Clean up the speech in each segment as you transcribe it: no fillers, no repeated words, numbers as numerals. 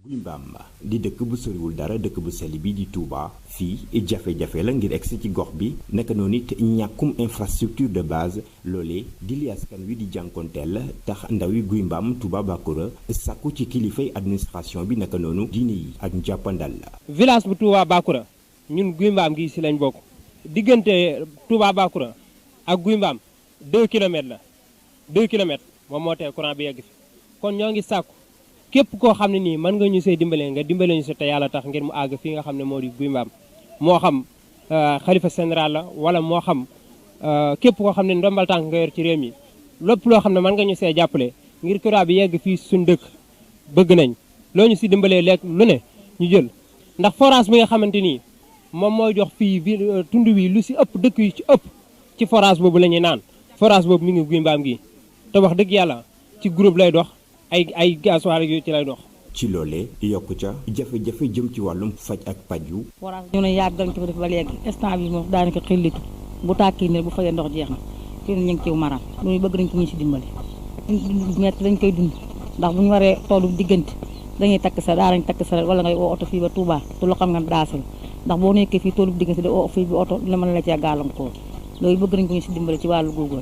Guy Mbaam di dëkk bu soriwul dara dëkk bu sell bi di Touba fii jafe-jafe la ngir egsi ci gox bi naka noonu it ñàkkum infrastructure de base loolee di li askan wi di jànkonteel tax ndawi Guy Mbaam Touba Bakura sàkku ci kilifay administration bi naka noonu diine yi ak njàppandal la. village bu Touba Bakura ñun Guy Mbaam gi si lañ bokk diggante Touba Bakura ak Guy Mbaam 2 kilomètres la 2 kilomètres moom moo tee courant bi yegg fi kon ñoo ngi sàkku képp koo xam ne nii mën nga ñu see dimbale nga dimbale ñu si te yàlla tax ngir mu àgg fii nga xam ne moo di Guy Mbaam moo xam xalifa général la wala moo xam képp koo xam ne ndombal tànk nga yor ci réew mi lépp loo xam ne mën nga ñu see jàppale ngir courant bi yegg fii suñ dëkk bëgg nañ loo ñu si dimbalee lekk lu ne ñu jël ndax forage bi nga xamante nii moom mooy jox fii tund wi lu si ëpp dëkk yu ci ëpp ci forage boobu la ñuy naan forage boobu mi ngi Guy Mbaam gi te wax dëgg yàlla ci groupe lay dox ay gasoil yu ci lay dox. ci loolee yokku ca jafe-jafe jëm ci wàllum faj ak paju. forage ñu ne yàgg dañ ko def ba léegi instant bi moom daanaka xillitu bu tàkkii ne bu fayee ndox jeex na fi ñu ngi ciw maram loolu bëgg nañ ko ñu si dimbali. dund metti lañ koy dund ndax bu ñu waree toolu diggante dañuy takk sa daarañ takk sa wala ngay oo oto fii ba Touba te loo xam nga daasal ndax boo nekkee fii toolu diggante de oo fii bi oto la mën la cee gàllankoor loolu bëgg nañ ko ñu si dimbali ci wàllu googu.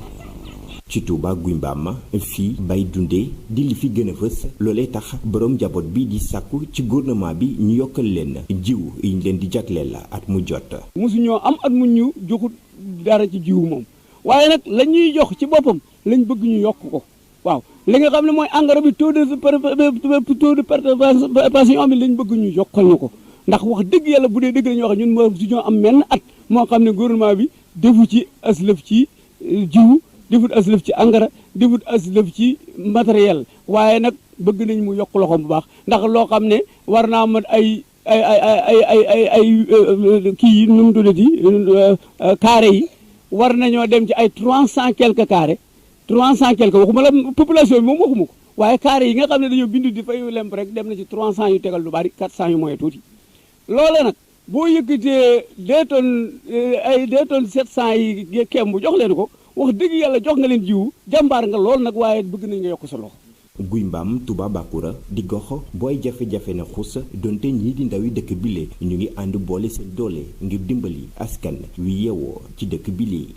ci Touba Guy Mbaam fii bay dundee di li fi gën a fës loolee tax borom njaboot bi di sàkku ci gouvernement bi ñu yokkal leen jiw yi ñu leen di jagleel at mu jot. mosu ñoo am at mu ñu joxut dara ci jiw moom waaye nag la ñuy jox ci boppam lañ bëgg ñu yokk ko waaw li nga xam ne mooy engrais bi taux de participation bi lañ bëgg ñu yokkal ñu ko ndax wax dëgg yàlla bu dee dëgg la ñuy wax ñun mosu ñoo am menn at moo xam ne gouvernement bi defu ci aslëf ci jiw. defut aslëf ci engrais defut aslëf ci matériel waaye nag bëgg nañ mu yokk loxoom bu baax ndax loo xam ne war naa mat ay kii yi nu mu tuddati carré yi war nañoo dem ci ay 300 quelques carré 300 quelques waxuma la population bi moom waxuma ko waaye carré yi nga xam ne dañoo bindu di fayu lemp rek dem na ci 300 yu tegal lu bari 400 yu mooy tuuti loolee nag boo yëkkatee 2 tonnes 700 yi kemb jox leen ko wax dëgg yàlla jox nga leen jiwu jàmbaar nga lool nag waaye bëgg nañ nga yokk sa loxo. Guy Mbaam Touba Bakura di gox booy jafe-jafe na xus donte ñii di ndawi dëkk bile ñu ngi ànd boole seen doole ngir dimbali askan wi yeewoo ci dëkk bile.